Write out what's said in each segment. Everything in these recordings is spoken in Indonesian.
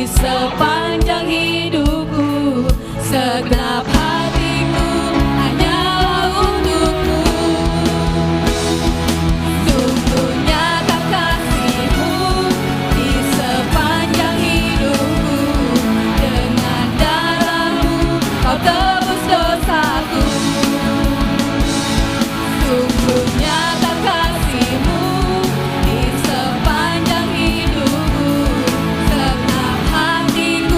sepanjang hidupku, segenap hatiku hanyalah untukmu. Sungguh nyata kasih-Mu di sepanjang hidupku, dengan darah-Mu Kau tebus dosaku. Sungguh nyata kasih-Mu di sepanjang hidupku, segenap hatiku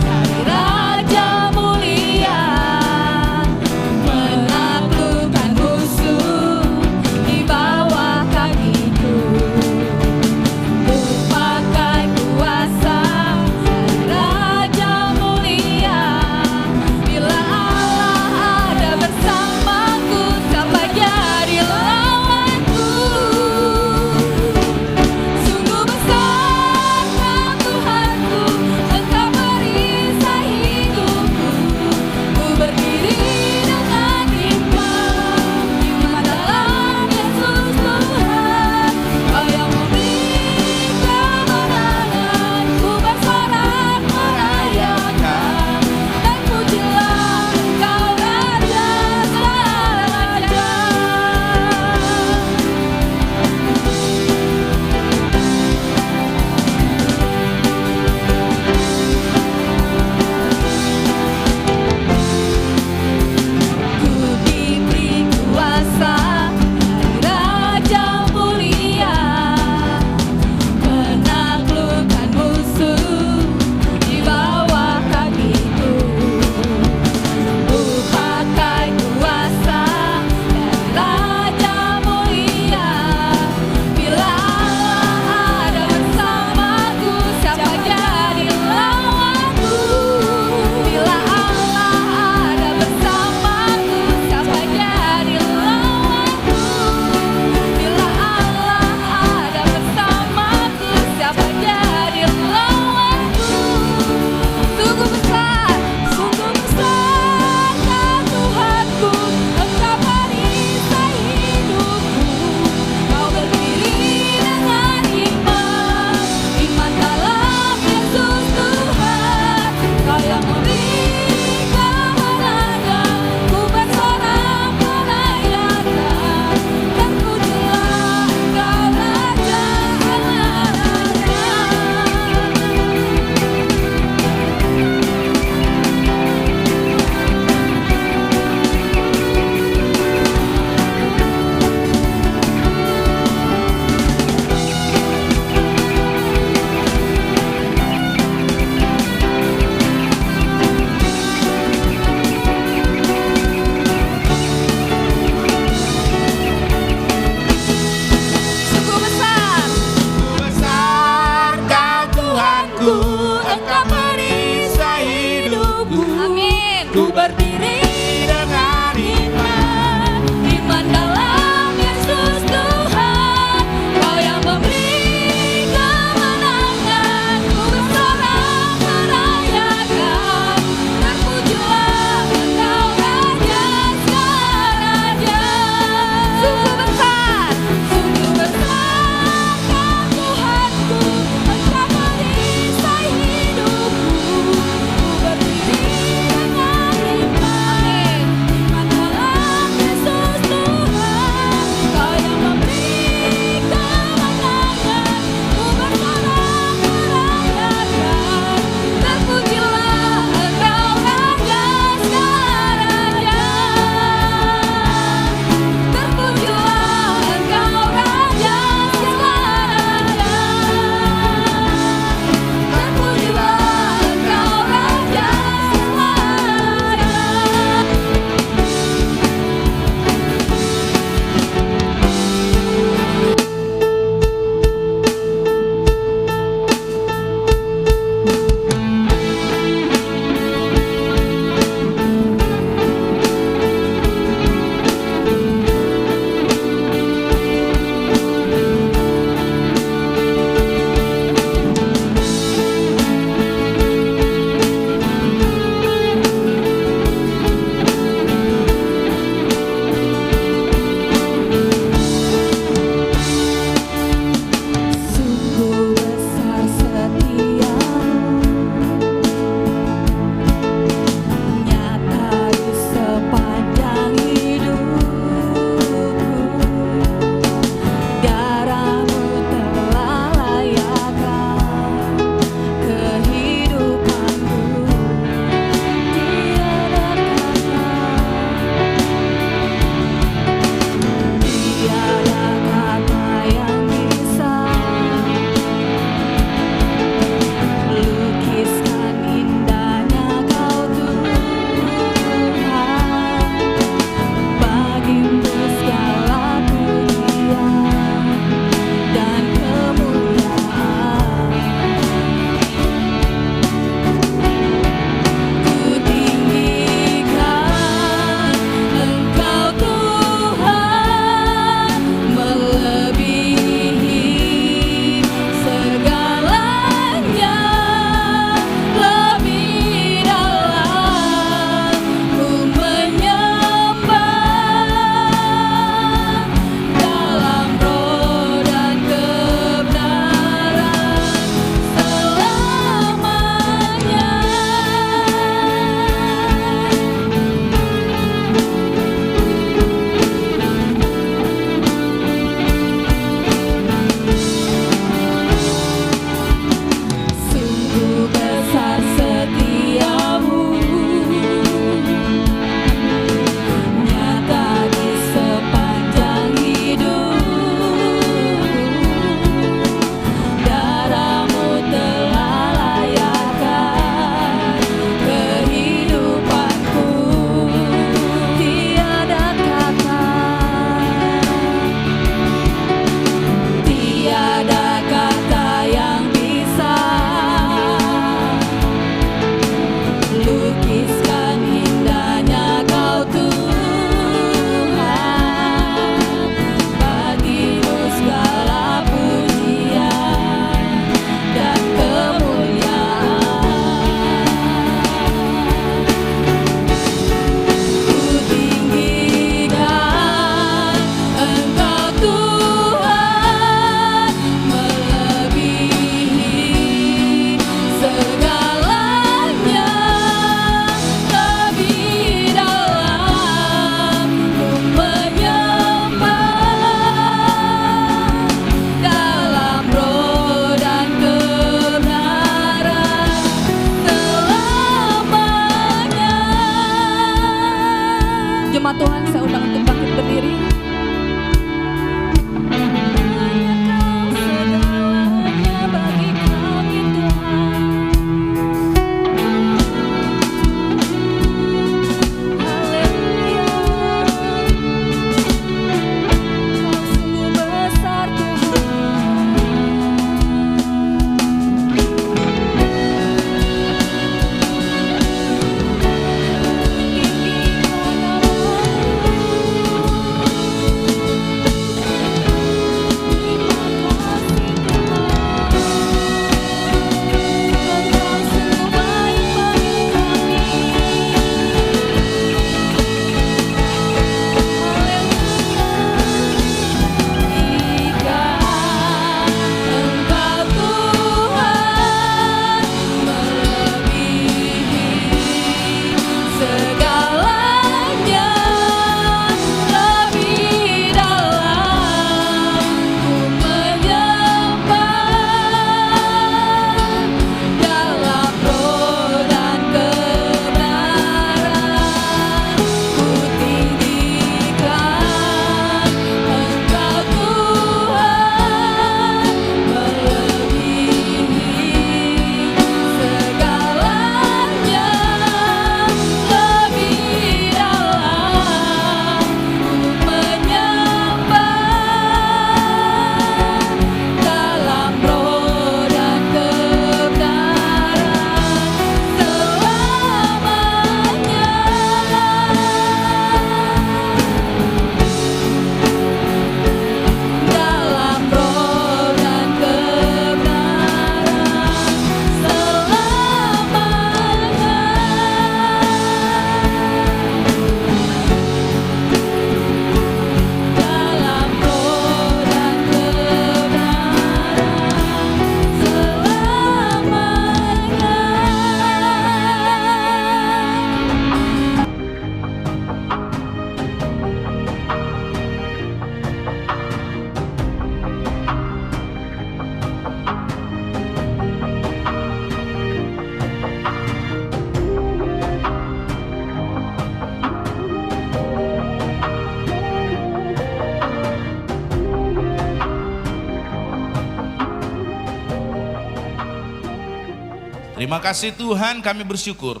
Terima kasih Tuhan, kami bersyukur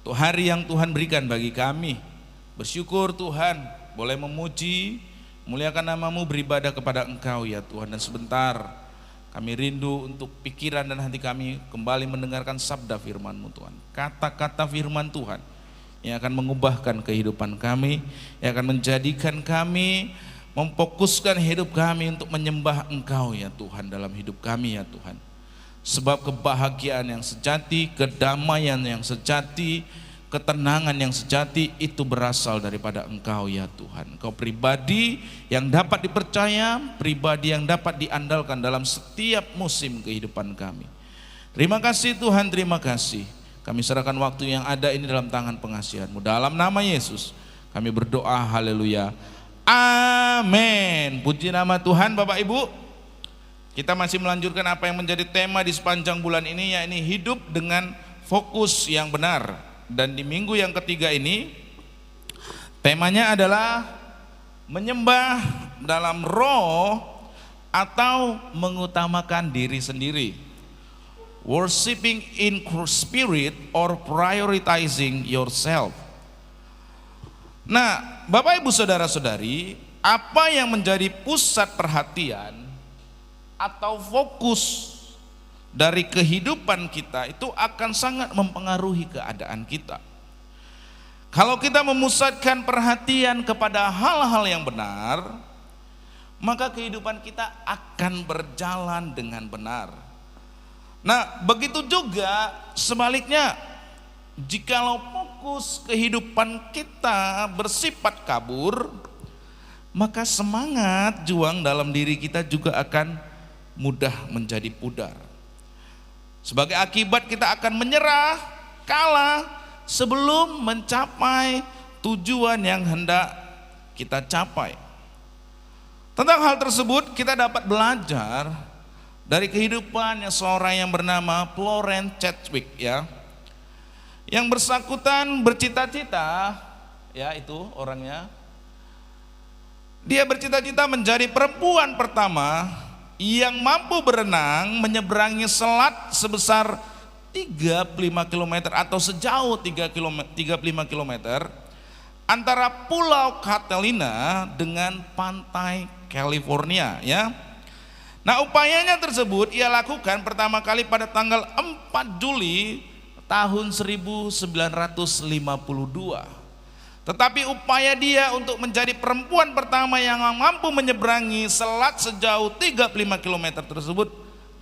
untuk hari yang Tuhan berikan bagi kami. Bersyukur Tuhan boleh memuji, muliakan nama-Mu, beribadah kepada Engkau ya Tuhan. Dan sebentar kami rindu untuk pikiran dan hati kami kembali mendengarkan sabda firman-Mu Tuhan. Kata-kata firman Tuhan yang akan mengubahkan kehidupan kami, yang akan menjadikan kami memfokuskan hidup kami untuk menyembah Engkau ya Tuhan dalam hidup kami ya Tuhan. Sebab kebahagiaan yang sejati, kedamaian yang sejati, ketenangan yang sejati itu berasal daripada Engkau ya Tuhan. Engkau pribadi yang dapat dipercaya, pribadi yang dapat diandalkan dalam setiap musim kehidupan kami. Terima kasih Tuhan, terima kasih. Kami serahkan waktu yang ada ini dalam tangan pengasihan-Mu. Dalam nama Yesus kami berdoa, haleluya, amin. Puji nama Tuhan. Bapak Ibu, kita masih melanjutkan apa yang menjadi tema di sepanjang bulan ini, yakni hidup dengan fokus yang benar. Dan di minggu yang ketiga ini temanya adalah menyembah dalam roh atau mengutamakan diri sendiri. Worshiping in spirit or prioritizing yourself. Nah, Bapak Ibu Saudara-saudari, apa yang menjadi pusat perhatian atau fokus dari kehidupan kita itu akan sangat mempengaruhi keadaan kita. Kalau kita memusatkan perhatian kepada hal-hal yang benar, maka kehidupan kita akan berjalan dengan benar. Nah, begitu juga sebaliknya, jikalau fokus kehidupan kita bersifat kabur, maka semangat juang dalam diri kita juga akan mudah menjadi pudar. Sebagai akibat kita akan menyerah, kalah sebelum mencapai tujuan yang hendak kita capai. Tentang hal tersebut kita dapat belajar dari kehidupan seorang yang bernama Florence Chadwick ya. Yang bersangkutan bercita-cita, ya itu orangnya. Dia bercita-cita menjadi perempuan pertama yang mampu berenang menyeberangi selat sebesar 35 km atau sejauh 35 km antara Pulau Catalina dengan pantai California ya. Nah, upayanya tersebut ia lakukan pertama kali pada tanggal 4 Juli tahun 1952. Tetapi upaya dia untuk menjadi perempuan pertama yang mampu menyeberangi selat sejauh 35 km tersebut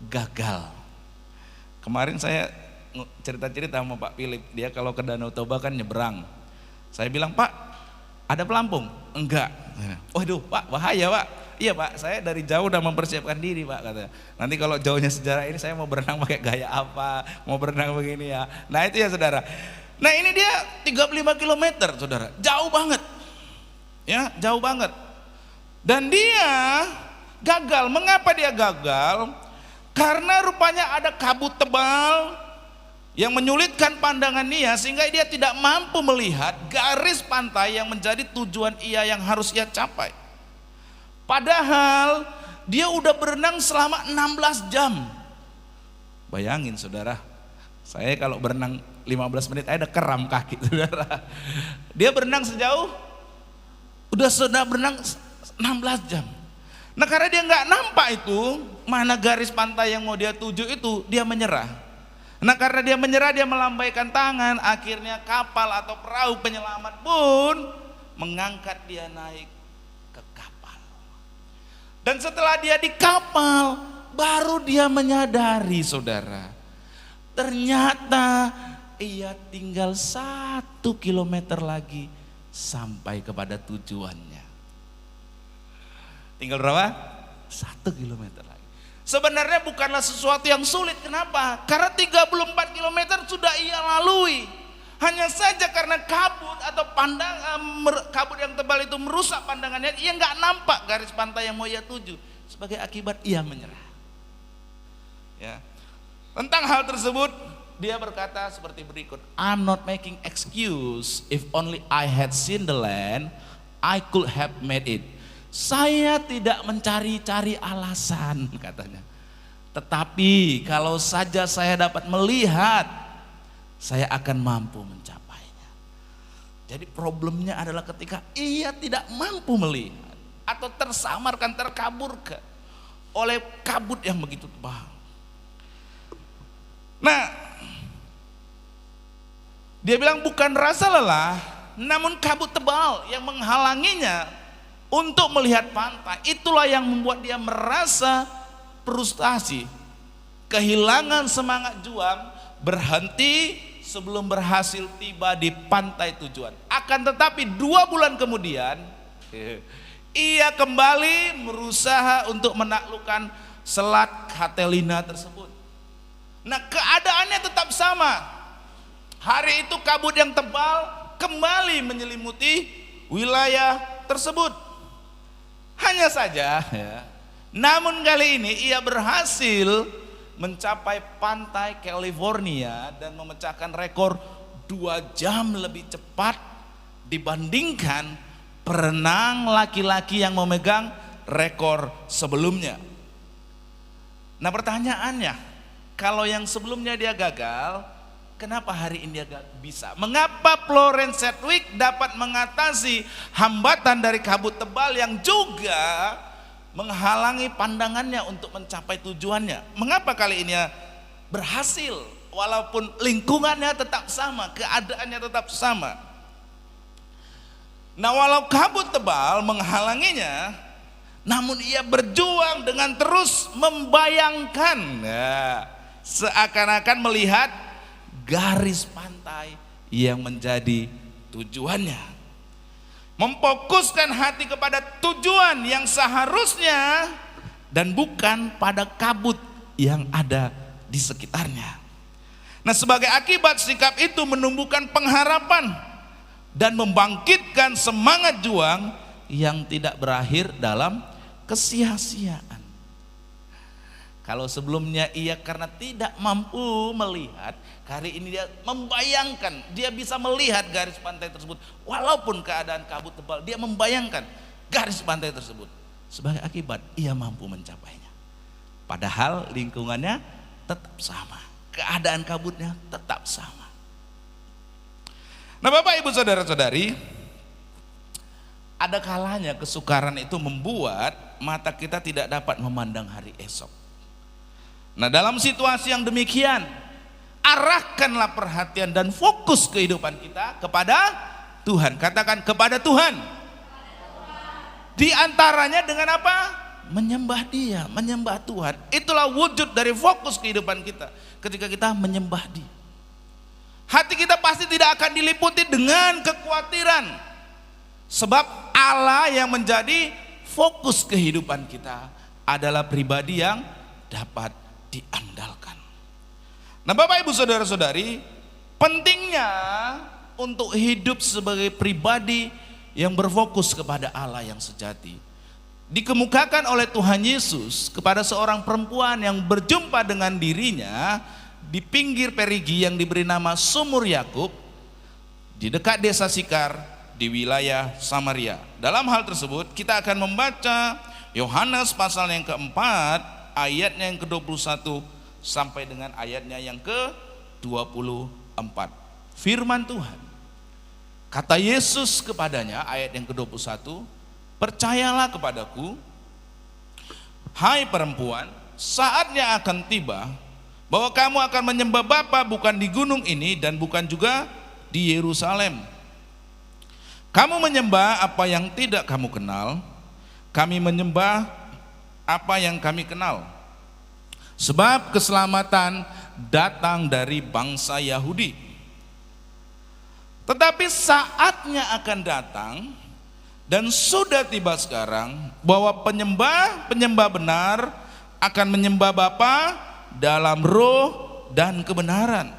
gagal. Kemarin saya cerita-cerita sama Pak Philip, dia kalau ke Danau Toba kan nyeberang. Saya bilang, Pak, ada pelampung? Enggak. Waduh Pak, bahaya Pak. Iya Pak, saya dari jauh udah mempersiapkan diri Pak, katanya. Nanti kalau jauhnya sejarah ini saya mau berenang pakai gaya apa, mau berenang begini ya. Nah itu ya saudara. Nah ini dia 35 km saudara, jauh banget ya, jauh banget. Dan dia gagal. Mengapa dia gagal? Karena rupanya ada kabut tebal yang menyulitkan pandangan dia, sehingga dia tidak mampu melihat garis pantai yang menjadi tujuan ia yang harus ia capai. Padahal dia udah berenang selama 16 jam. Bayangin saudara, saya kalau berenang 15 menit ada kram kaki saudara. Dia berenang sejauh sudah berenang 16 jam. Nah karena dia nggak nampak itu mana garis pantai yang mau dia tuju itu, dia menyerah. Nah karena dia menyerah, dia melambaikan tangan, akhirnya kapal atau perahu penyelamat pun mengangkat dia naik ke kapal. Dan setelah dia di kapal, baru dia menyadari saudara, ternyata ia tinggal 1 kilometer lagi sampai kepada tujuannya. Tinggal berapa? 1 kilometer lagi. Sebenarnya bukanlah sesuatu yang sulit. Kenapa? Karena 34 kilometer sudah ia lalui. Hanya saja karena kabut atau kabut yang tebal itu merusak pandangannya, ia nggak nampak garis pantai yang mau ia tuju. Sebagai akibat ia menyerah. Ya. Tentang hal tersebut dia berkata seperti berikut, I'm not making excuse, if only I had seen the land, I could have made it. Saya tidak mencari-cari alasan katanya. Tetapi kalau saja saya dapat melihat, saya akan mampu mencapainya. Jadi problemnya adalah ketika ia tidak mampu melihat atau tersamarkan, terkaburkan oleh kabut yang begitu tebal. Nah, dia bilang bukan rasa lelah, namun kabut tebal yang menghalanginya untuk melihat pantai. Itulah yang membuat dia merasa frustasi, kehilangan semangat juang, berhenti sebelum berhasil tiba di pantai tujuan. Akan tetapi 2 bulan kemudian ia kembali berusaha untuk menaklukkan selat Catelina tersebut. Nah, keadaannya tetap sama. Hari itu kabut yang tebal kembali menyelimuti wilayah tersebut. Hanya saja ya, namun kali ini ia berhasil mencapai pantai California dan memecahkan rekor 2 jam lebih cepat dibandingkan perenang laki-laki yang memegang rekor sebelumnya. Nah, pertanyaannya, kalau yang sebelumnya dia gagal, kenapa hari ini dia bisa? Mengapa Florence Sedgwick dapat mengatasi hambatan dari kabut tebal yang juga menghalangi pandangannya untuk mencapai tujuannya? Mengapa kali ini dia berhasil walaupun lingkungannya tetap sama, keadaannya tetap sama? Nah, walau kabut tebal menghalanginya, namun ia berjuang dengan terus membayangkan, ya, seakan-akan melihat garis pantai yang menjadi tujuannya. Memfokuskan hati kepada tujuan yang seharusnya dan bukan pada kabut yang ada di sekitarnya. Nah, sebagai akibat sikap itu menumbuhkan pengharapan dan membangkitkan semangat juang yang tidak berakhir dalam kesia-siaan. Kalau sebelumnya ia karena tidak mampu melihat, kali ini dia membayangkan, dia bisa melihat garis pantai tersebut. Walaupun keadaan kabut tebal, dia membayangkan garis pantai tersebut. Sebagai akibat, ia mampu mencapainya. Padahal lingkungannya tetap sama, keadaan kabutnya tetap sama. Nah, Bapak Ibu Saudara-saudari, ada kalanya kesukaran itu membuat mata kita tidak dapat memandang hari esok. Nah, dalam situasi yang demikian, arahkanlah perhatian dan fokus kehidupan kita kepada Tuhan. Katakan, kepada Tuhan. Di antaranya dengan apa? Menyembah Dia, menyembah Tuhan. Itulah wujud dari fokus kehidupan kita ketika kita menyembah Dia. Hati kita pasti tidak akan diliputi dengan kekhawatiran, sebab Allah yang menjadi fokus kehidupan kita adalah pribadi yang dapat diandalkan. Nah, Bapak Ibu Saudara-saudari, pentingnya untuk hidup sebagai pribadi yang berfokus kepada Allah yang sejati dikemukakan oleh Tuhan Yesus kepada seorang perempuan yang berjumpa dengan dirinya di pinggir Perigi yang diberi nama Sumur Yakub di dekat desa Sikar di wilayah Samaria. Dalam hal tersebut kita akan membaca Yohanes pasal yang keempat, ayatnya yang ke-21 sampai dengan ayatnya yang ke-24. Firman Tuhan, kata Yesus kepadanya, ayat yang ke-21, percayalah kepadaku, hai perempuan, saatnya akan tiba bahwa kamu akan menyembah Bapa bukan di gunung ini dan bukan juga di Yerusalem. Kamu menyembah apa yang tidak kamu kenal, kami menyembah apa yang kami kenal. Sebab keselamatan datang dari bangsa Yahudi. Tetapi saatnya akan datang dan sudah tiba sekarang bahwa penyembah benar akan menyembah Bapa dalam roh dan kebenaran.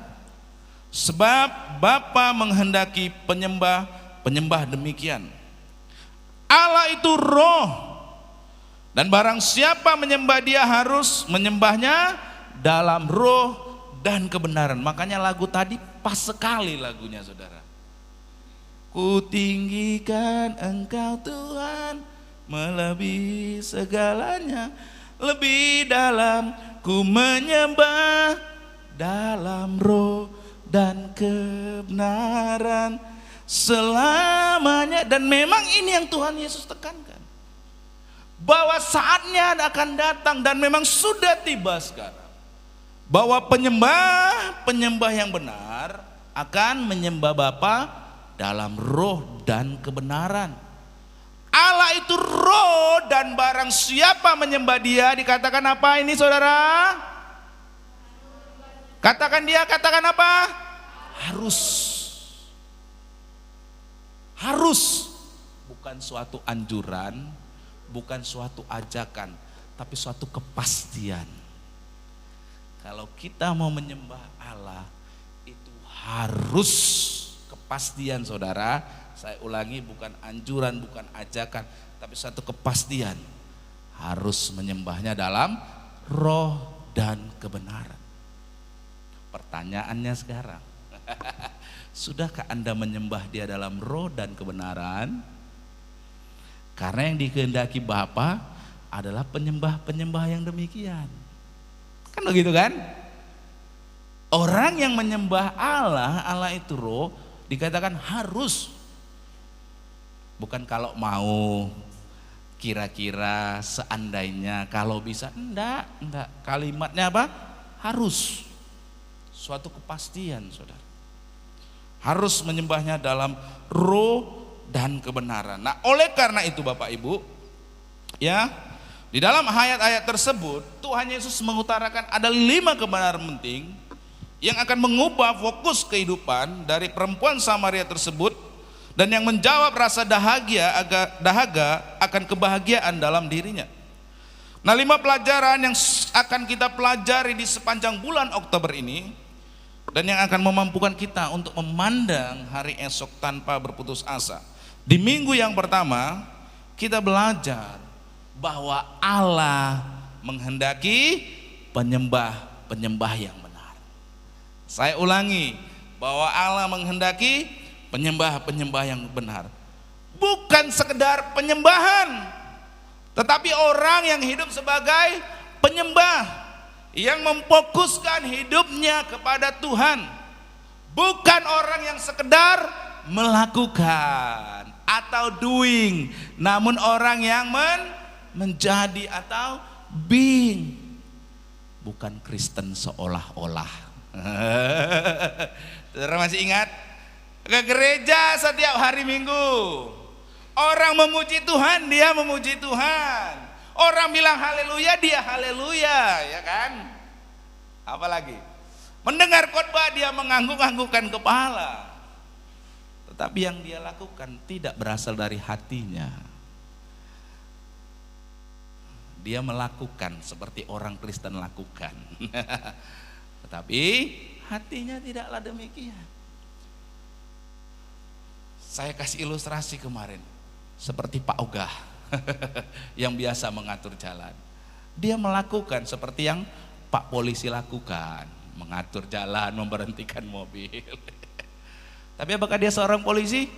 Sebab Bapa menghendaki penyembah demikian. Allah itu roh, dan barang siapa menyembah Dia harus menyembahnya dalam roh dan kebenaran. Makanya lagu tadi pas sekali lagunya, saudara. Ku tinggikan Engkau Tuhan melebihi segalanya, lebih dalam ku menyembah dalam roh dan kebenaran selamanya. Dan memang ini yang Tuhan Yesus tekankan, bahwa saatnya akan datang dan memang sudah tiba sekarang, bahwa penyembah yang benar akan menyembah Bapa dalam roh dan kebenaran. Allah itu roh, dan barang siapa menyembah Dia dikatakan apa ini saudara? Katakan dia, katakan apa? Harus. Harus. Bukan suatu anjuran, bukan suatu ajakan, tapi suatu kepastian. Kalau kita mau menyembah Allah, itu harus kepastian saudara. Saya ulangi, bukan anjuran, bukan ajakan, tapi suatu kepastian. Harus menyembahnya dalam roh dan kebenaran. Pertanyaannya sekarang, sudahkah Anda menyembah Dia dalam roh dan kebenaran? Karena yang dikehendaki Bapa adalah penyembah-penyembah yang demikian. Kan begitu kan? Orang yang menyembah Allah, Allah itu roh, dikatakan harus. Bukan kalau mau, kira-kira, seandainya, kalau bisa. Enggak. Kalimatnya apa? Harus. Suatu kepastian saudara. Harus menyembahnya dalam roh dan kebenaran. Nah, oleh karena itu Bapak Ibu, ya, di dalam ayat-ayat tersebut Tuhan Yesus mengutarakan ada 5 kebenaran penting yang akan mengubah fokus kehidupan dari perempuan Samaria tersebut, dan yang menjawab rasa dahaga akan kebahagiaan dalam dirinya. Nah, 5 pelajaran yang akan kita pelajari di sepanjang bulan Oktober ini, dan yang akan memampukan kita untuk memandang hari esok tanpa berputus asa. Di minggu yang pertama, kita belajar bahwa Allah menghendaki penyembah yang benar. Saya ulangi, bahwa Allah menghendaki penyembah yang benar. Bukan sekedar penyembahan, tetapi orang yang hidup sebagai penyembah, yang memfokuskan hidupnya kepada Tuhan. Bukan orang yang sekedar melakukan atau doing, namun orang yang menjadi atau being. Bukan Kristen seolah-olah. Saudara masih ingat? Ke gereja setiap hari Minggu, orang memuji Tuhan, dia memuji Tuhan. Orang bilang haleluya, dia haleluya, ya kan? Apalagi mendengar khotbah, dia mengangguk-anggukkan kepala. Tetapi yang dia lakukan tidak berasal dari hatinya. Dia melakukan seperti orang Kristen lakukan. Tetapi hatinya tidaklah demikian. Saya kasih ilustrasi kemarin, seperti Pak Ogah yang biasa mengatur jalan. Dia melakukan seperti yang Pak Polisi lakukan, mengatur jalan, memberhentikan mobil. Tapi apakah dia seorang polisi?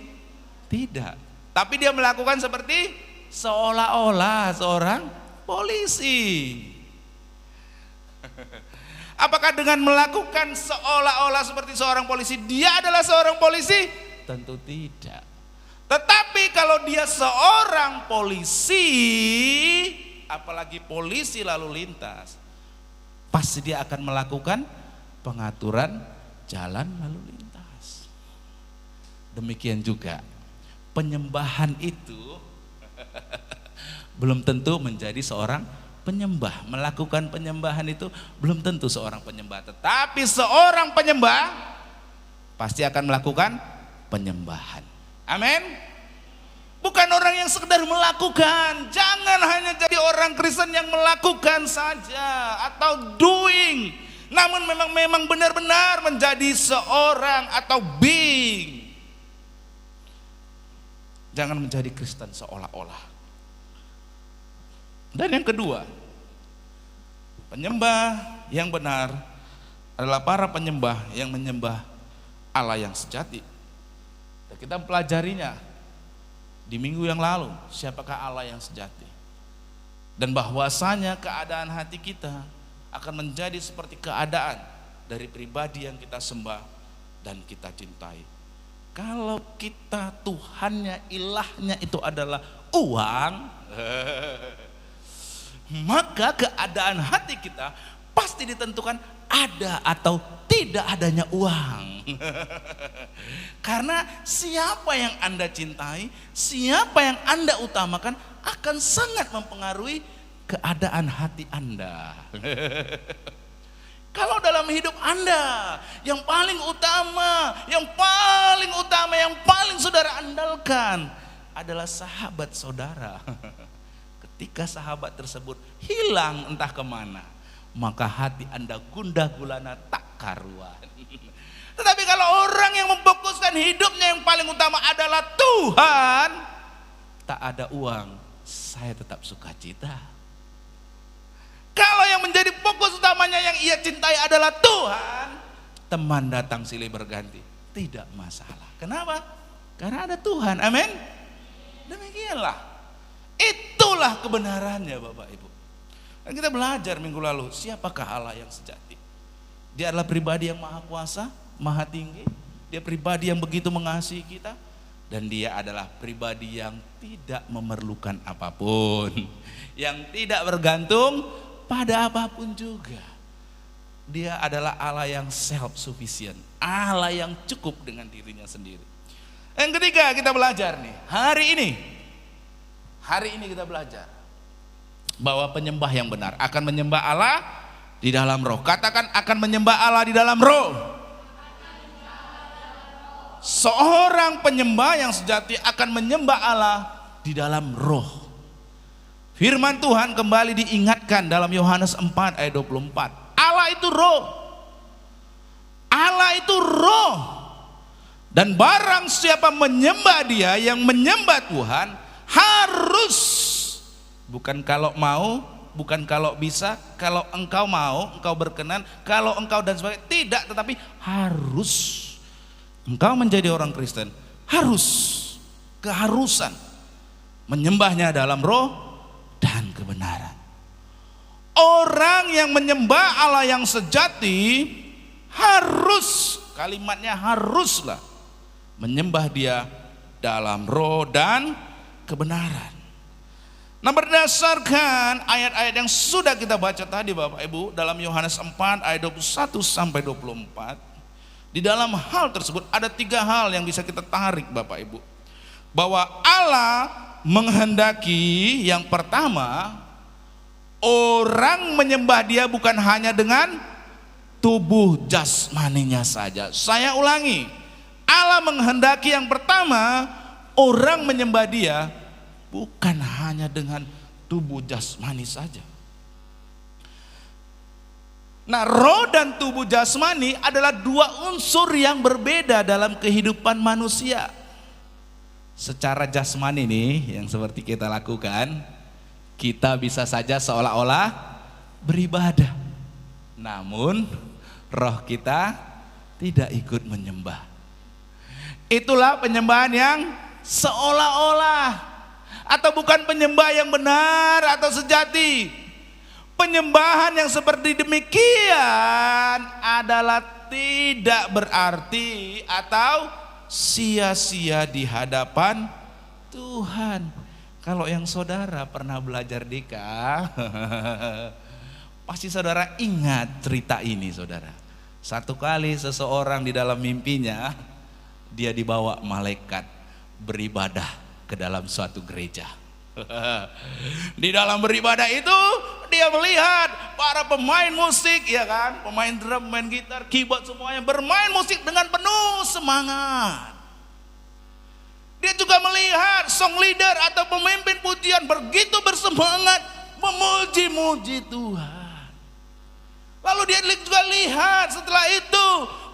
Tidak. Tapi dia melakukan seperti seolah-olah seorang polisi. Apakah dengan melakukan seolah-olah seperti seorang polisi, dia adalah seorang polisi? Tentu tidak. Tetapi kalau dia seorang polisi, apalagi polisi lalu lintas, pasti dia akan melakukan pengaturan jalan lalu lintas. Demikian juga penyembahan itu belum tentu menjadi seorang penyembah. Melakukan penyembahan itu belum tentu seorang penyembah, tetapi seorang penyembah pasti akan melakukan penyembahan. Amin. Bukan orang yang sekedar melakukan. Jangan hanya jadi orang Kristen yang melakukan saja atau doing, namun memang benar-benar menjadi seorang atau being. Jangan menjadi Kristen seolah-olah. Dan yang kedua, penyembah yang benar adalah para penyembah yang menyembah Allah yang sejati. Dan kita mempelajarinya di minggu yang lalu, siapakah Allah yang sejati. Dan bahwasanya keadaan hati kita akan menjadi seperti keadaan dari pribadi yang kita sembah dan kita cintai. Kalau kita Tuhannya, ilahnya itu adalah uang, maka keadaan hati kita pasti ditentukan ada atau tidak adanya uang. Karena siapa yang Anda cintai, siapa yang Anda utamakan akan sangat mempengaruhi keadaan hati Anda. Kalau dalam hidup Anda yang paling utama, yang paling saudara andalkan adalah sahabat saudara. Ketika sahabat tersebut hilang entah kemana, maka hati Anda gundah gulana tak karuan. Tetapi kalau orang yang memfokuskan hidupnya yang paling utama adalah Tuhan, tak ada uang, saya tetap sukacita. Kalau yang menjadi fokus utamanya yang ia cintai adalah Tuhan, teman datang silih berganti, tidak masalah. Kenapa? Karena ada Tuhan, amin. Demikianlah, itulah kebenarannya Bapak Ibu. Dan kita belajar minggu lalu, siapakah Allah yang sejati? Dia adalah pribadi yang maha kuasa, maha tinggi. Dia pribadi yang begitu mengasihi kita. Dan dia adalah pribadi yang tidak memerlukan apapun, yang tidak bergantung pada apapun juga. Dia adalah Allah yang self-sufficient, Allah yang cukup dengan dirinya sendiri. Yang ketiga kita belajar nih, hari ini kita belajar bahwa penyembah yang benar akan menyembah Allah di dalam roh. Katakan, akan menyembah Allah di dalam roh. Seorang penyembah yang sejati akan menyembah Allah di dalam roh. Firman Tuhan kembali diingatkan dalam Yohanes 4 ayat 24. Allah itu roh. Allah itu roh. Dan barang siapa menyembah Dia, yang menyembah Tuhan, harus, bukan kalau mau, bukan kalau bisa, kalau engkau mau, engkau berkenan, kalau engkau dan sebagainya, tidak, tetapi harus. Engkau menjadi orang Kristen, harus, keharusan menyembahnya dalam roh dan kebenaran. Orang yang menyembah Allah yang sejati harus, kalimatnya haruslah, menyembah Dia dalam roh dan kebenaran. Nah, berdasarkan ayat-ayat yang sudah kita baca tadi Bapak Ibu dalam Yohanes 4 ayat 21 sampai 24, di dalam hal tersebut ada 3 hal yang bisa kita tarik Bapak Ibu. Bahwa Allah menghendaki, yang pertama, orang menyembah Dia bukan hanya dengan tubuh jasmaninya saja. Saya ulangi, Allah menghendaki yang pertama, orang menyembah Dia bukan hanya dengan tubuh jasmani saja. Nah, roh dan tubuh jasmani adalah 2 unsur yang berbeda dalam kehidupan manusia. Secara jasmani nih yang seperti kita lakukan, kita bisa saja seolah-olah beribadah, namun roh kita tidak ikut menyembah. Itulah penyembahan yang seolah-olah, atau bukan penyembah yang benar atau sejati. Penyembahan yang seperti demikian adalah tidak berarti atau sia-sia di hadapan Tuhan. Kalau yang saudara pernah belajar Dika, pasti saudara ingat cerita ini saudara. Satu kali seseorang di dalam mimpinya, dia dibawa malaikat beribadah ke dalam suatu gereja. Di dalam beribadah itu dia melihat para pemain musik, ya kan, pemain drum, pemain gitar, keyboard, semuanya bermain musik dengan penuh semangat. Dia juga melihat song leader atau pemimpin pujian begitu bersemangat memuji-muji Tuhan. Lalu dia juga lihat setelah itu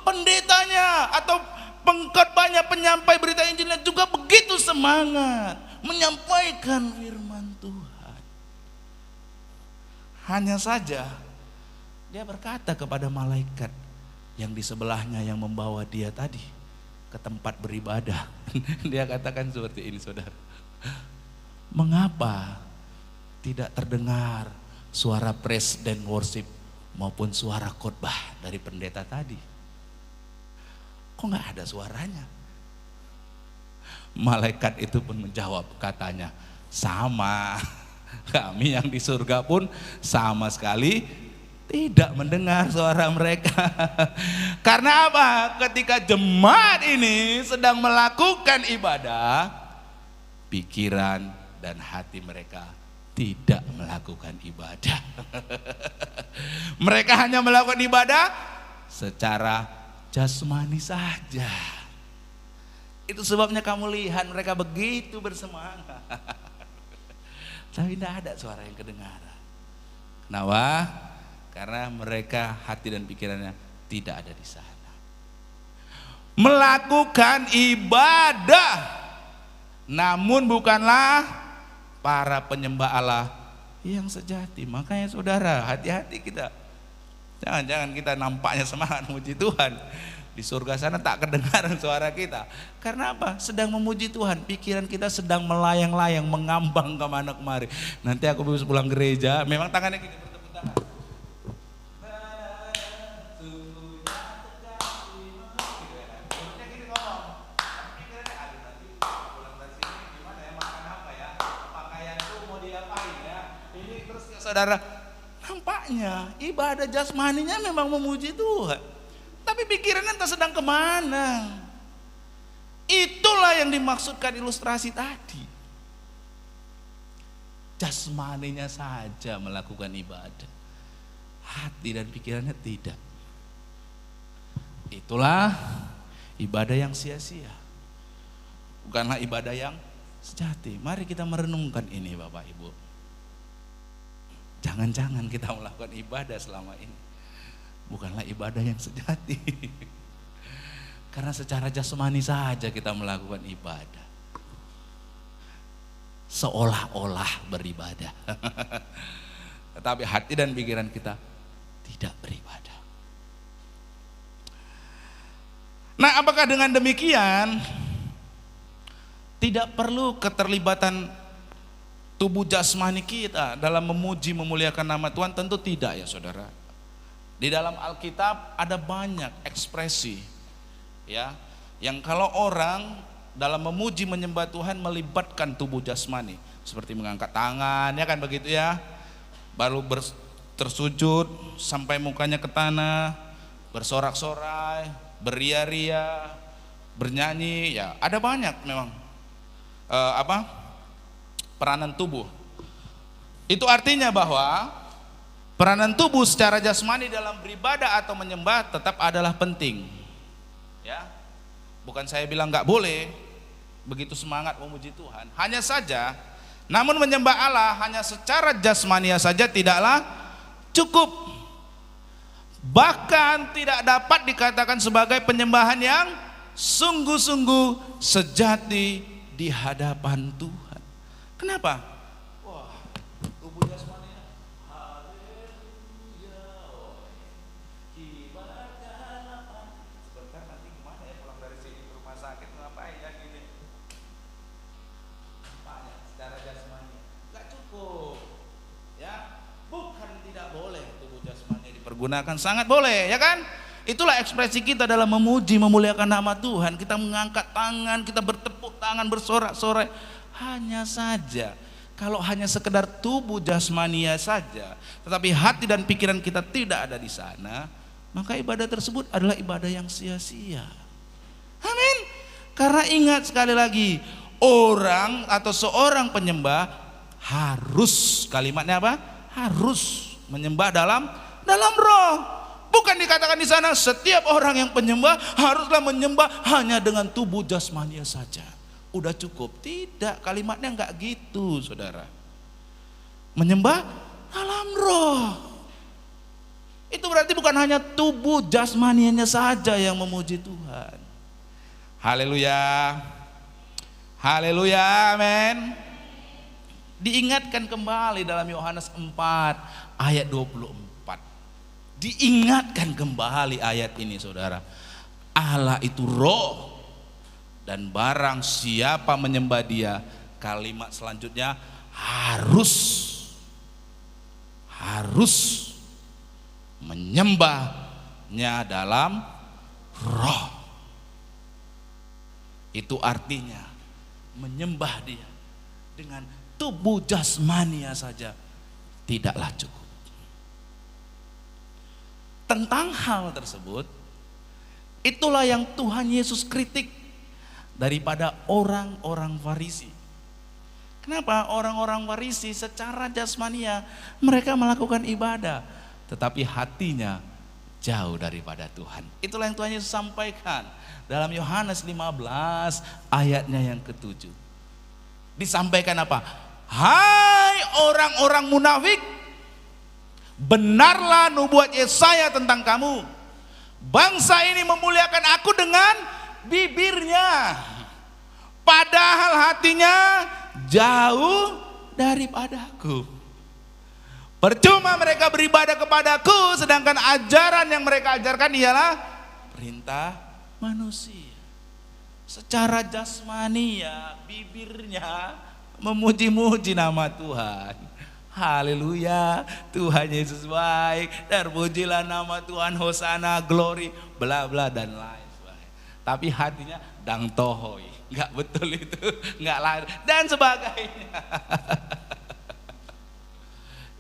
pendetanya atau pengkhotbahnya, penyampai berita Injilnya juga begitu semangat menyampaikan firman Tuhan. Hanya saja dia berkata kepada malaikat yang di sebelahnya yang membawa dia tadi ke tempat beribadah. Dia katakan seperti ini saudara, mengapa tidak terdengar suara praise dan worship maupun suara khotbah dari pendeta tadi. Kok nggak ada suaranya? Malaikat itu pun menjawab, katanya, sama. Kami yang di surga pun sama sekali tidak mendengar suara mereka. Karena apa? Ketika jemaat ini sedang melakukan ibadah, pikiran dan hati mereka tidak melakukan ibadah. Mereka hanya melakukan ibadah secara jasmani saja. Itu sebabnya kamu lihat mereka begitu bersemangat. Tapi tidak ada suara yang kedengaran. Kenapa? Karena mereka hati dan pikirannya tidak ada di sana. Melakukan ibadah, namun bukanlah para penyembah Allah yang sejati. Makanya saudara, hati-hati kita. Jangan-jangan kita nampaknya semangat memuji Tuhan, di surga sana tak kedengaran suara kita. Karena apa? Sedang memuji Tuhan, pikiran kita sedang melayang-layang, mengambang kemana kemari. Nanti aku bisa pulang gereja, memang tangannya gini, bertepuk tangan. Saudara, nampaknya ibadah jasmaninya memang memuji Tuhan, tapi pikirannya entah sedang kemana. Itulah yang dimaksudkan ilustrasi tadi. Jasmaninya saja melakukan ibadah, hati dan pikirannya tidak. Itulah ibadah yang sia-sia, bukanlah ibadah yang sejati. Mari kita merenungkan ini Bapak Ibu. Jangan-jangan kita melakukan ibadah selama ini bukanlah ibadah yang sejati. Karena secara jasmani saja kita melakukan ibadah, seolah-olah beribadah. Tetapi hati dan pikiran kita tidak beribadah. Nah, apakah dengan demikian tidak perlu keterlibatan tubuh jasmani kita dalam memuji memuliakan nama Tuhan? Tentu tidak ya saudara. Di dalam Alkitab ada banyak ekspresi ya, yang kalau orang dalam memuji menyembah Tuhan melibatkan tubuh jasmani, seperti mengangkat tangan ya kan begitu ya, baru tersujud sampai mukanya ke tanah, bersorak-sorai, beria-ria, bernyanyi ya, ada banyak memang peranan tubuh. Itu artinya bahwa peranan tubuh secara jasmani dalam beribadah atau menyembah tetap adalah penting. Ya. Bukan saya bilang nggak boleh begitu semangat memuji Tuhan. Hanya saja, namun menyembah Allah hanya secara jasmania saja tidaklah cukup. Bahkan tidak dapat dikatakan sebagai penyembahan yang sungguh-sungguh sejati di hadapan Tuhan. Kenapa? Wah, tubuh jasmaninya haleluya, ibadah apa? Sebentar nanti gimana ya pulang dari sini ke rumah sakit ngapain ya gini? Banyak secara jasmani nggak cukup, ya. Bukan tidak boleh tubuh jasmani dipergunakan, sangat boleh, ya kan? Itulah ekspresi kita dalam memuji memuliakan nama Tuhan. Kita mengangkat tangan, kita bertepuk tangan, bersorak-sorai. Hanya saja, kalau hanya sekedar tubuh jasmania saja, tetapi hati dan pikiran kita tidak ada di sana, maka ibadah tersebut adalah ibadah yang sia-sia. Amin. Karena ingat sekali lagi, orang atau seorang penyembah harus, kalimatnya apa? Harus menyembah dalam roh. Bukan dikatakan di sana setiap orang yang penyembah haruslah menyembah hanya dengan tubuh jasmania saja. Udah cukup. Tidak, kalimatnya enggak gitu saudara. Menyembah dalam roh. Itu berarti bukan hanya tubuh jasmanianya saja yang memuji Tuhan. Haleluya. Haleluya, amin. Diingatkan kembali dalam Yohanes 4 ayat 24. Diingatkan kembali ayat ini saudara. Allah itu roh, dan barang siapa menyembah dia, kalimat selanjutnya harus menyembahnya dalam roh. Itu artinya menyembah dia dengan tubuh jasmania saja tidaklah cukup. Tentang hal tersebut, itulah yang Tuhan Yesus kritik daripada orang-orang Farisi. Kenapa? Orang-orang Farisi secara jasmania mereka melakukan ibadah, tetapi hatinya jauh daripada Tuhan. Itulah yang Tuhan Yesus sampaikan dalam Yohanes 15 ayatnya yang ke-7. Disampaikan apa? Hai orang-orang munafik, benarlah nubuat Yesaya tentang kamu. Bangsa ini memuliakan aku dengan bibirnya, padahal hatinya jauh daripadaku. Percuma mereka beribadah kepadaku, sedangkan ajaran yang mereka ajarkan ialah perintah manusia. Secara jasmani ya, bibirnya memuji-muji nama Tuhan. Haleluya, Tuhan Yesus baik, terpujilah nama Tuhan, hosana, glory, bla bla dan lain sebagainya. Tapi hatinya dang tohoi, nggak betul itu, nggak lahir dan sebagainya.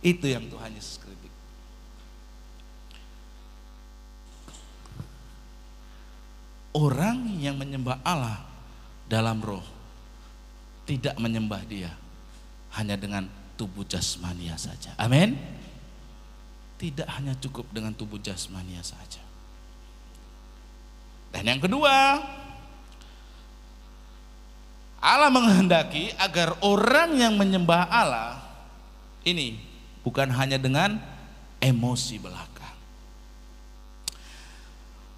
Itu yang Tuhan Yesus kritik. Orang yang menyembah Allah dalam roh tidak menyembah dia hanya dengan tubuh jasmania saja. Amin. Tidak hanya cukup dengan tubuh jasmania saja. Dan yang kedua, Allah menghendaki agar orang yang menyembah Allah ini bukan hanya dengan emosi belaka.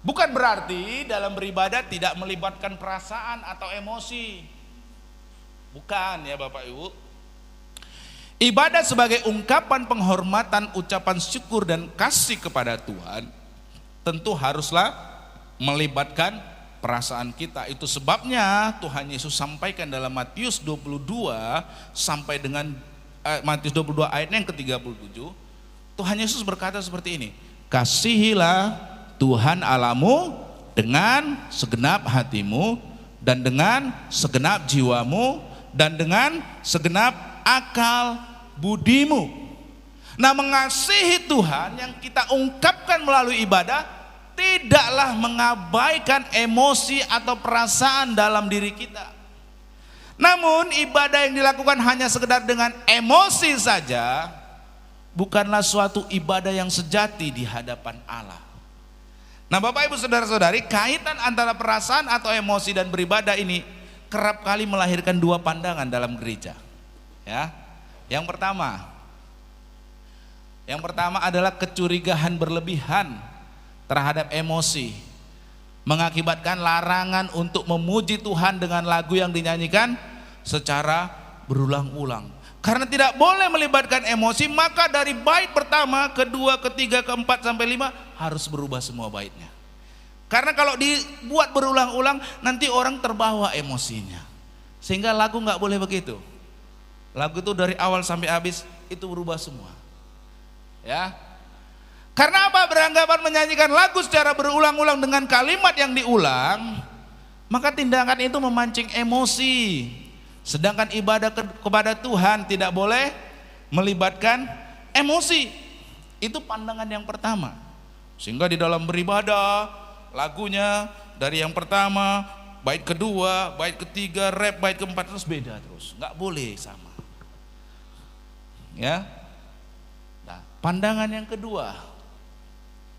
Bukan berarti dalam beribadah tidak melibatkan perasaan atau emosi. Bukan ya Bapak Ibu. Ibadah sebagai ungkapan penghormatan, ucapan syukur dan kasih kepada Tuhan tentu haruslah melibatkan perasaan kita. Itu sebabnya Tuhan Yesus sampaikan dalam Matius 22 sampai dengan Matius 22 ayatnya yang ke-37, Tuhan Yesus berkata seperti ini, kasihilah Tuhan Allahmu dengan segenap hatimu dan dengan segenap jiwamu dan dengan segenap akal budimu. Nah, mengasihi Tuhan yang kita ungkapkan melalui ibadah tidaklah mengabaikan emosi atau perasaan dalam diri kita. Namun ibadah yang dilakukan hanya sekedar dengan emosi saja bukanlah suatu ibadah yang sejati di hadapan Allah. Nah Bapak Ibu Saudara-saudari, kaitan antara perasaan atau emosi dan beribadah ini kerap kali melahirkan dua pandangan dalam gereja. Ya, yang pertama adalah kecurigaan berlebihan terhadap emosi, mengakibatkan larangan untuk memuji Tuhan dengan lagu yang dinyanyikan secara berulang-ulang. Karena tidak boleh melibatkan emosi, maka dari bait pertama, kedua, ketiga, keempat sampai 5 harus berubah semua baitnya. Karena kalau dibuat berulang-ulang nanti orang terbawa emosinya. Sehingga lagu nggak boleh begitu. Lagu itu dari awal sampai habis itu berubah semua. Ya. Karena apa? Beranggapan menyanyikan lagu secara berulang-ulang dengan kalimat yang diulang, maka tindakan itu memancing emosi. Sedangkan ibadah kepada Tuhan tidak boleh melibatkan emosi. Itu pandangan yang pertama. Sehingga di dalam beribadah, lagunya dari yang pertama, bait kedua, bait ketiga, rap, bait keempat terus beda terus. Nggak boleh sama. Ya. Nah, pandangan yang kedua,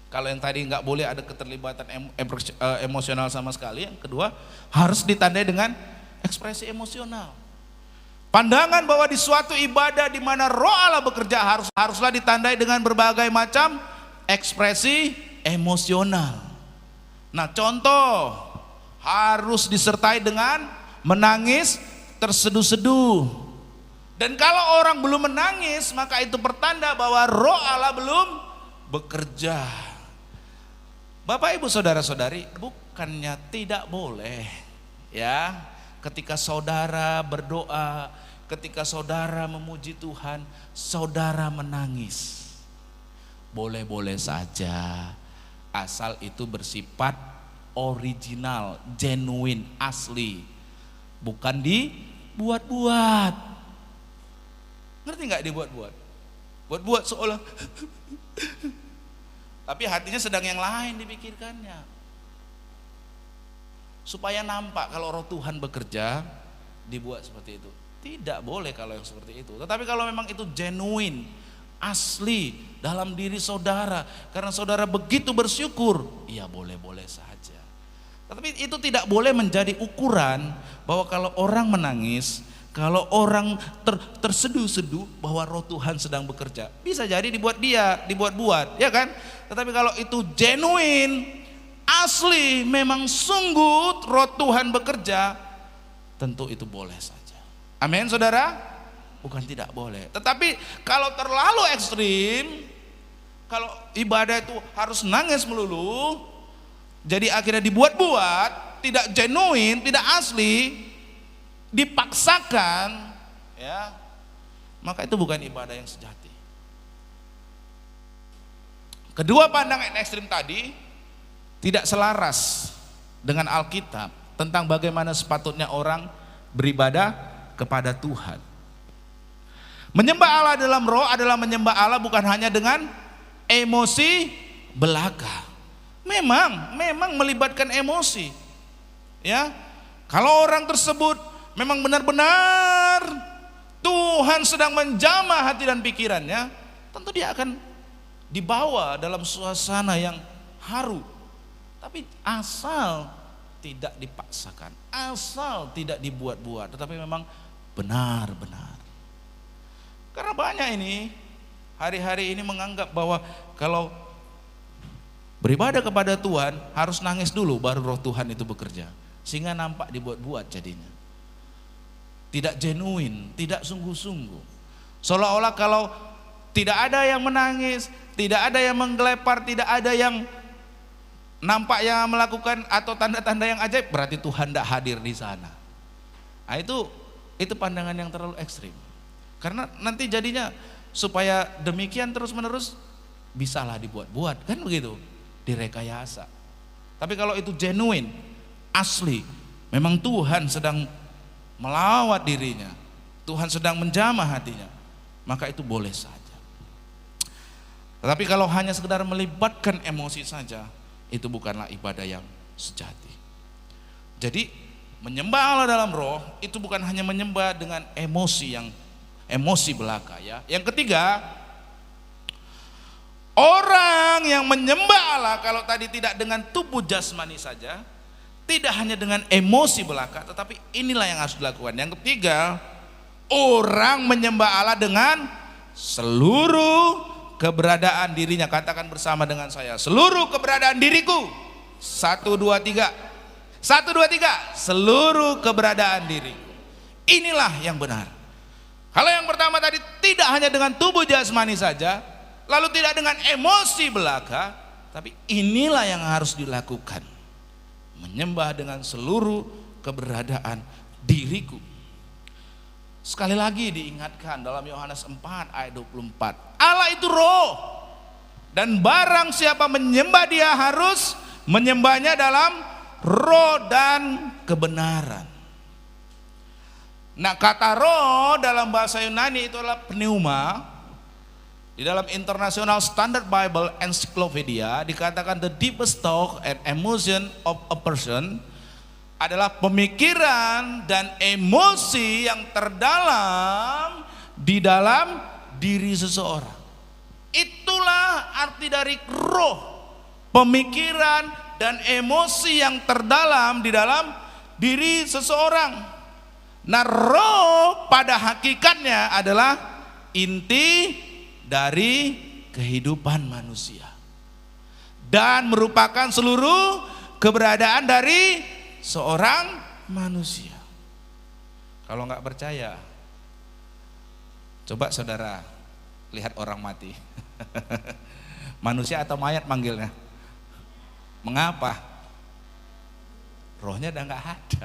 kalau yang tadi nggak boleh ada keterlibatan emosional sama sekali, yang kedua harus ditandai dengan ekspresi emosional. Pandangan bahwa di suatu ibadah di mana roh Allah bekerja haruslah ditandai dengan berbagai macam ekspresi emosional. Nah, contoh harus disertai dengan menangis terseduh-seduh. Dan kalau orang belum menangis, maka itu pertanda bahwa roh Allah belum bekerja. Bapak Ibu Saudara-saudari, bukannya tidak boleh ya, ketika saudara berdoa, ketika saudara memuji Tuhan, saudara menangis. boleh-boleh saja. Asal itu bersifat original, genuine, asli. Bukan dibuat-buat. Ngerti nggak dibuat-buat? Buat-buat seolah tapi hatinya sedang yang lain dipikirkannya. Supaya nampak kalau roh Tuhan bekerja, dibuat seperti itu. Tidak boleh kalau yang seperti itu. Tetapi kalau memang itu genuine, asli dalam diri saudara, karena saudara begitu bersyukur, ya boleh-boleh saja. Tetapi itu tidak boleh menjadi ukuran bahwa kalau orang menangis, kalau orang terseduh-seduh bahwa roh Tuhan sedang bekerja. Bisa jadi dibuat-buat, ya kan? Tetapi kalau itu genuine, asli, memang sungguh roh Tuhan bekerja, tentu itu boleh saja. Amin, saudara? Bukan tidak boleh. Tetapi kalau terlalu ekstrim, kalau ibadah itu harus nangis melulu, jadi akhirnya dibuat-buat, tidak genuine, tidak asli, dipaksakan, ya, maka itu bukan ibadah yang sejati. Kedua pandangan ekstrim tadi tidak selaras dengan Alkitab tentang bagaimana sepatutnya orang beribadah kepada Tuhan. Menyembah Allah dalam roh adalah menyembah Allah bukan hanya dengan emosi belaka. Memang melibatkan emosi. Ya. Kalau orang tersebut memang benar-benar Tuhan sedang menjamah hati dan pikirannya, tentu dia akan dibawa dalam suasana yang haru. Tapi asal tidak dipaksakan, asal tidak dibuat-buat, tetapi memang benar-benar. Karena banyak ini hari-hari ini menganggap bahwa kalau beribadah kepada Tuhan harus nangis dulu baru roh Tuhan itu bekerja, sehingga nampak dibuat-buat jadinya. Tidak genuine, tidak sungguh-sungguh. Seolah-olah kalau tidak ada yang menangis, tidak ada yang menggelepar, tidak ada yang nampak yang melakukan atau tanda-tanda yang ajaib, berarti Tuhan tidak hadir di sana. Nah, itu pandangan yang terlalu ekstrim. Karena nanti jadinya supaya demikian terus-menerus bisalah dibuat-buat, kan begitu, direkayasa. Tapi kalau itu genuine, asli, memang Tuhan sedang melawat dirinya, Tuhan sedang menjamah hatinya, maka itu boleh saja. Tetapi kalau hanya sekedar melibatkan emosi saja, itu bukanlah ibadah yang sejati. Jadi menyembah Allah dalam roh itu bukan hanya menyembah dengan emosi belaka, ya. Yang ketiga, orang yang menyembah Allah kalau tadi tidak dengan tubuh jasmani saja, tidak hanya dengan emosi belaka, tetapi inilah yang harus dilakukan. Yang ketiga, orang menyembah Allah dengan seluruh keberadaan dirinya. Katakan bersama dengan saya, seluruh keberadaan diriku. 1, 2, 3. 1, 2, 3. Seluruh keberadaan diriku. Inilah yang benar. Kalau yang pertama tadi tidak hanya dengan tubuh jasmani saja, lalu tidak dengan emosi belaka, tapi inilah yang harus dilakukan. Menyembah dengan seluruh keberadaan diriku. Sekali lagi diingatkan dalam Yohanes 4 ayat 24. Allah itu roh, dan barang siapa menyembah dia harus menyembahnya dalam roh dan kebenaran. Nah, kata roh dalam bahasa Yunani itu adalah pneuma. Di dalam International Standard Bible Encyclopedia dikatakan the deepest thought and emotion of a person adalah pemikiran dan emosi yang terdalam di dalam diri seseorang. Itulah arti dari roh, pemikiran dan emosi yang terdalam di dalam diri seseorang. Nah, roh pada hakikatnya adalah inti dari kehidupan manusia dan merupakan seluruh keberadaan dari seorang manusia. Kalau nggak percaya, coba saudara lihat orang mati. Manusia atau mayat manggilnya? Mengapa? Rohnya udah nggak ada.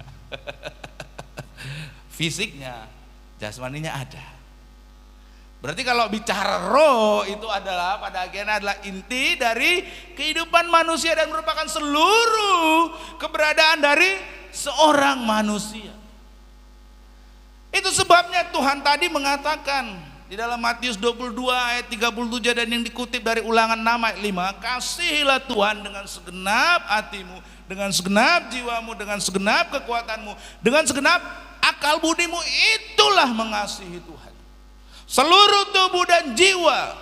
Fisiknya, jasmaninya ada. Berarti kalau bicara roh itu adalah pada akhirnya adalah inti dari kehidupan manusia dan merupakan seluruh keberadaan dari seorang manusia. Itu sebabnya Tuhan tadi mengatakan di dalam Matius 22 ayat 37 dan yang dikutip dari Ulangan 6 ayat 5, kasihilah Tuhan dengan segenap hatimu, dengan segenap jiwamu, dengan segenap kekuatanmu, dengan segenap akal budimu, itulah mengasihi Tuhan. Seluruh tubuh dan jiwa,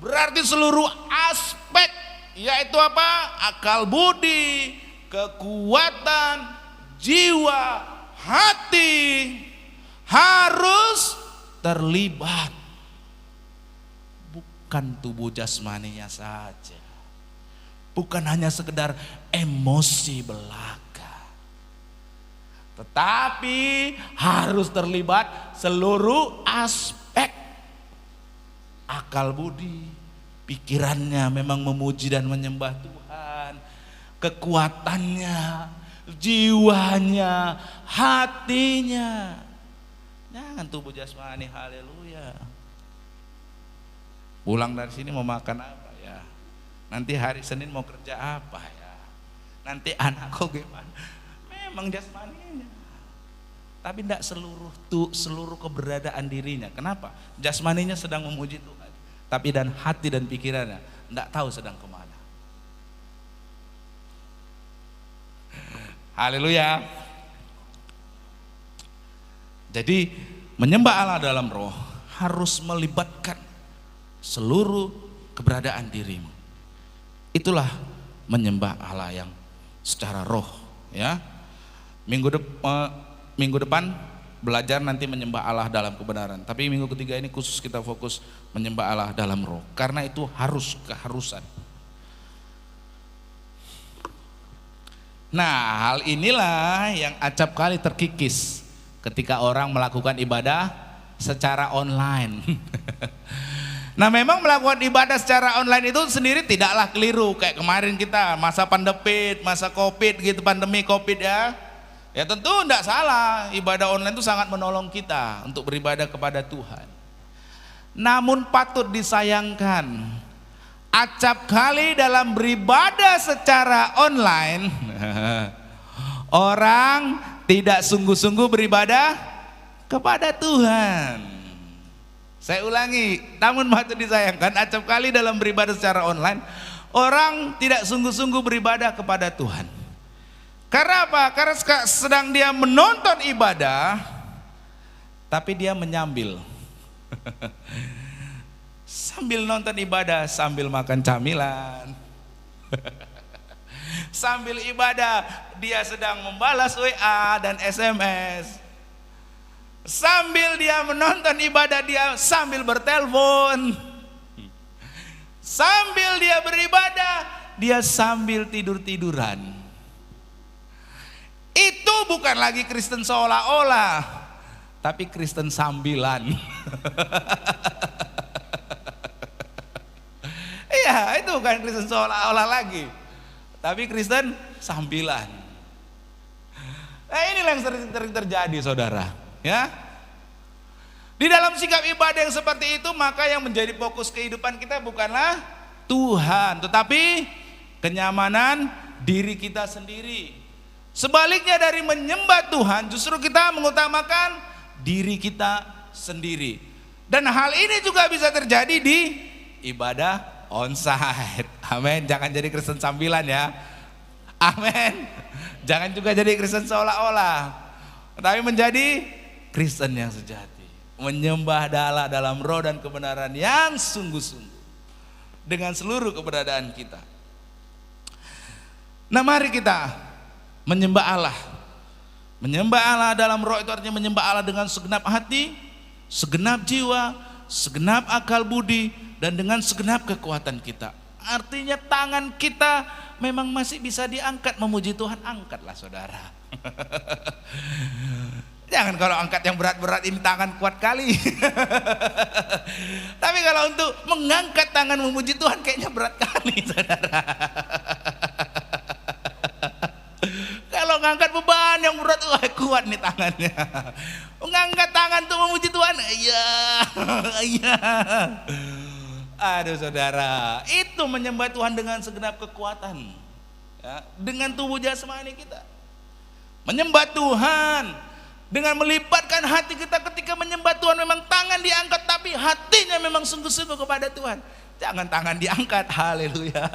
berarti seluruh aspek, yaitu apa? Akal budi, kekuatan, jiwa, hati harus terlibat. Bukan tubuh jasmaninya saja, bukan hanya sekedar emosi belaka, tetapi harus terlibat seluruh aspek. Akal budi, pikirannya memang memuji dan menyembah Tuhan, kekuatannya, jiwanya, hatinya. Jangan tubuh jasmani, haleluya. Pulang dari sini mau makan apa ya? Nanti hari Senin mau kerja apa ya? Nanti anakku gimana? Memang jasmaninya, tapi tidak seluruh keberadaan dirinya. Kenapa? Jasmaninya sedang memuji Tuhan, tapi dan hati dan pikirannya tidak tahu sedang kemana. Haleluya. Jadi menyembah Allah dalam roh harus melibatkan seluruh keberadaan dirimu. Itulah menyembah Allah yang secara roh, ya. Minggu depan belajar nanti menyembah Allah dalam kebenaran. Tapi minggu ketiga ini khusus kita fokus menyembah Allah dalam roh. Karena itu keharusan. Nah, hal inilah yang acap kali terkikis ketika orang melakukan ibadah secara online. Nah, memang melakukan ibadah secara online itu sendiri tidaklah keliru. Kayak kemarin kita masa pandemi, masa Covid gitu, pandemi Covid ya. Ya tentu tidak salah, ibadah online itu sangat menolong kita untuk beribadah kepada Tuhan. Namun patut disayangkan, acap kali dalam beribadah secara online, orang tidak sungguh-sungguh beribadah kepada Tuhan. Saya ulangi, namun patut disayangkan, acap kali dalam beribadah secara online, orang tidak sungguh-sungguh beribadah kepada Tuhan. Karena apa? Karena sedang dia menonton ibadah, tapi dia menyambil. Sambil nonton ibadah, sambil makan camilan. Sambil ibadah, dia sedang membalas WA dan SMS. Sambil dia menonton ibadah, dia sambil bertelepon. Sambil dia beribadah, dia sambil tidur-tiduran. Itu bukan lagi Kristen seolah-olah, tapi Kristen sambilan. Iya, itu bukan Kristen seolah-olah lagi, tapi Kristen sambilan. Nah, inilah yang sering terjadi, saudara. Ya, di dalam sikap ibadah yang seperti itu, maka yang menjadi fokus kehidupan kita bukanlah Tuhan, tetapi kenyamanan diri kita sendiri. Sebaliknya dari menyembah Tuhan, justru kita mengutamakan diri kita sendiri. Dan hal ini juga bisa terjadi di ibadah onsite. Amin. Jangan jadi Kristen sambilan ya. Amin. Jangan juga jadi Kristen seolah-olah, tapi menjadi Kristen yang sejati. Menyembah Allah dalam roh dan kebenaran yang sungguh-sungguh, dengan seluruh keberadaan kita. Nah, mari kita menyembah Allah. Menyembah Allah dalam roh itu artinya menyembah Allah dengan segenap hati, segenap jiwa, segenap akal budi, dan dengan segenap kekuatan kita. Artinya tangan kita memang masih bisa diangkat memuji Tuhan, angkatlah saudara. Jangan kalau angkat yang berat-berat ini tangan kuat kali. Tapi kalau untuk mengangkat tangan memuji Tuhan kayaknya berat kali, saudara. Kalau ngangkat beban yang berat, wah kuat nih tangannya. Mengangkat tangan untuk memuji Tuhan. Iya, iya. Aduh saudara, itu menyembah Tuhan dengan segenap kekuatan, ya, dengan tubuh jasmani kita. Menyembah Tuhan dengan melibatkan hati kita. Ketika menyembah Tuhan memang tangan diangkat, tapi hatinya memang sungguh-sungguh kepada Tuhan. Jangan tangan diangkat, haleluya.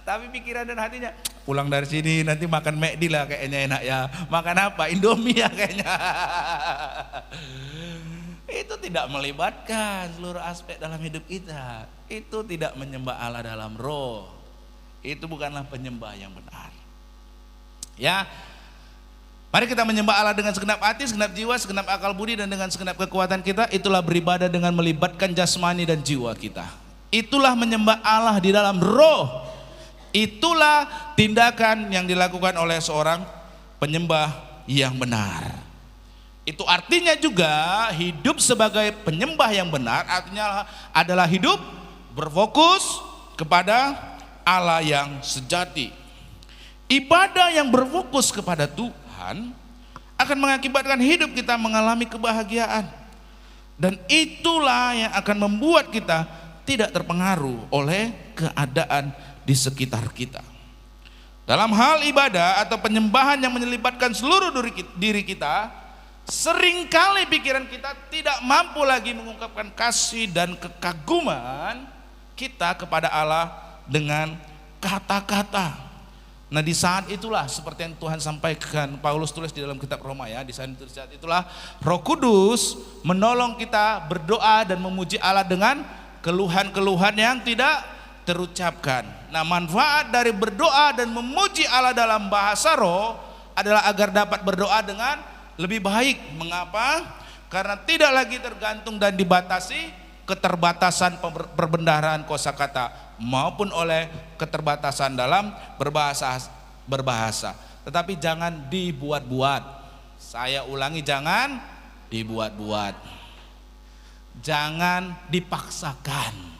Tapi pikiran dan hatinya, pulang dari sini nanti makan McD lah kayaknya enak ya. Makan apa? Indomie ya kayaknya. Itu tidak melibatkan seluruh aspek dalam hidup kita. Itu tidak menyembah Allah dalam roh. Itu bukanlah penyembah yang benar. Ya, mari kita menyembah Allah dengan segenap hati, segenap jiwa, segenap akal budi, dan dengan segenap kekuatan kita. Itulah beribadah dengan melibatkan jasmani dan jiwa kita. Itulah menyembah Allah di dalam roh. Itulah tindakan yang dilakukan oleh seorang penyembah yang benar. Itu artinya juga hidup sebagai penyembah yang benar artinya adalah hidup berfokus kepada Allah yang sejati. Ibadah yang berfokus kepada Tuhan akan mengakibatkan hidup kita mengalami kebahagiaan. Dan itulah yang akan membuat kita tidak terpengaruh oleh keadaan di sekitar kita. Dalam hal ibadah atau penyembahan yang menyelibatkan seluruh diri kita, seringkali pikiran kita tidak mampu lagi mengungkapkan kasih dan kekaguman kita kepada Allah dengan kata-kata. Nah, di saat itulah seperti yang Tuhan sampaikan, Paulus tulis di dalam kitab Roma ya, di saat itulah Roh Kudus menolong kita berdoa dan memuji Allah dengan keluhan-keluhan yang tidak terucapkan. Nah, manfaat dari berdoa dan memuji Allah dalam bahasa roh adalah agar dapat berdoa dengan lebih baik. Mengapa? Karena tidak lagi tergantung dan dibatasi keterbatasan perbendaharaan kosakata maupun oleh keterbatasan dalam berbahasa. Tetapi jangan dibuat-buat. Saya ulangi, jangan dibuat-buat. Jangan dipaksakan.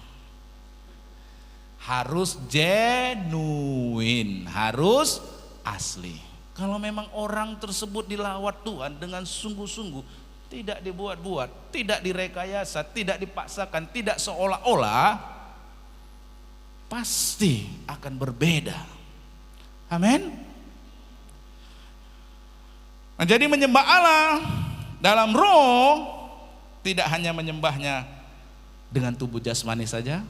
Harus genuine, harus asli. Kalau memang orang tersebut dilawat Tuhan dengan sungguh-sungguh, tidak dibuat-buat, tidak direkayasa, tidak dipaksakan, tidak seolah-olah, pasti akan berbeda. Amin. Nah, jadi menyembah Allah dalam roh tidak hanya menyembahnya dengan tubuh jasmani saja,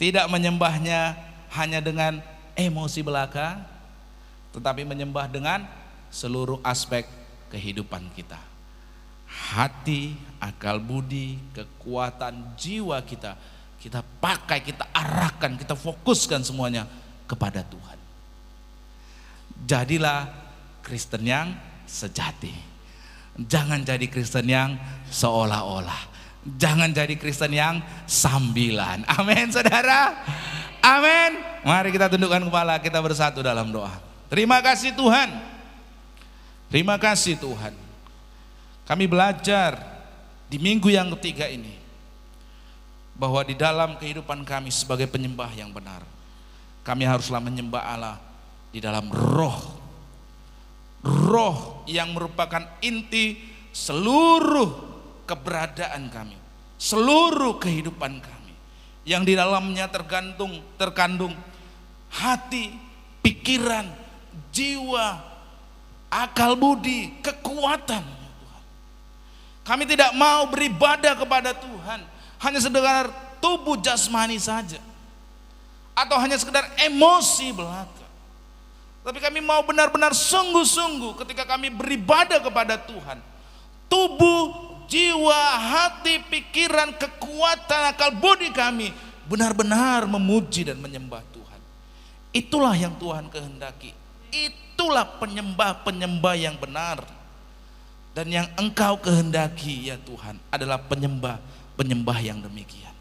tidak menyembahnya hanya dengan emosi belaka, tetapi menyembah dengan seluruh aspek kehidupan kita. Hati, akal budi, kekuatan jiwa kita, kita pakai, kita arahkan, kita fokuskan semuanya kepada Tuhan. Jadilah Kristen yang sejati. Jangan jadi Kristen yang seolah-olah. Jangan jadi Kristen yang sambilan. Amin saudara. Amin. Mari kita tundukkan kepala, kita bersatu dalam doa. Terima kasih Tuhan. Terima kasih Tuhan. Kami belajar di minggu yang ketiga ini bahwa di dalam kehidupan kami sebagai penyembah yang benar, kami haruslah menyembah Allah di dalam roh. Roh yang merupakan inti seluruh keberadaan kami, seluruh kehidupan kami, yang di dalamnya terkandung hati, pikiran, jiwa, akal budi, kekuatan. Kami tidak mau beribadah kepada Tuhan hanya sekedar tubuh jasmani saja, atau hanya sekedar emosi belaka. Tapi kami mau benar-benar sungguh-sungguh ketika kami beribadah kepada Tuhan. Tubuh, jiwa, hati, pikiran, kekuatan, akal budi kami benar-benar memuji dan menyembah Tuhan. Itulah yang Tuhan kehendaki. Itulah penyembah-penyembah yang benar. Dan yang Engkau kehendaki ya Tuhan adalah penyembah yang demikian.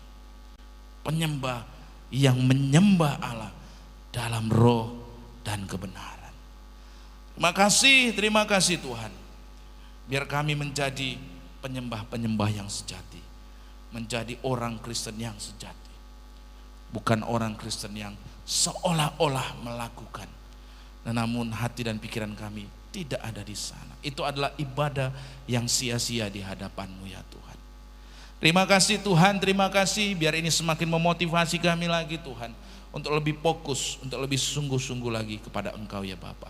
Penyembah yang menyembah Allah dalam roh dan kebenaran. Terima kasih Tuhan. Biar kami menjadi penyembah-penyembah yang sejati, menjadi orang Kristen yang sejati, bukan orang Kristen yang seolah-olah melakukan, namun hati dan pikiran kami tidak ada di sana. Itu adalah ibadah yang sia-sia di hadapan-Mu ya Tuhan. Terima kasih Tuhan, terima kasih, biar ini semakin memotivasi kami lagi Tuhan, untuk lebih fokus, untuk lebih sungguh-sungguh lagi kepada Engkau ya Bapa.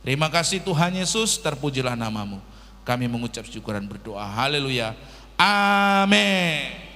Terima kasih Tuhan Yesus, terpujilah nama-Mu. Kami mengucap syukur dan berdoa. Haleluya. Amin.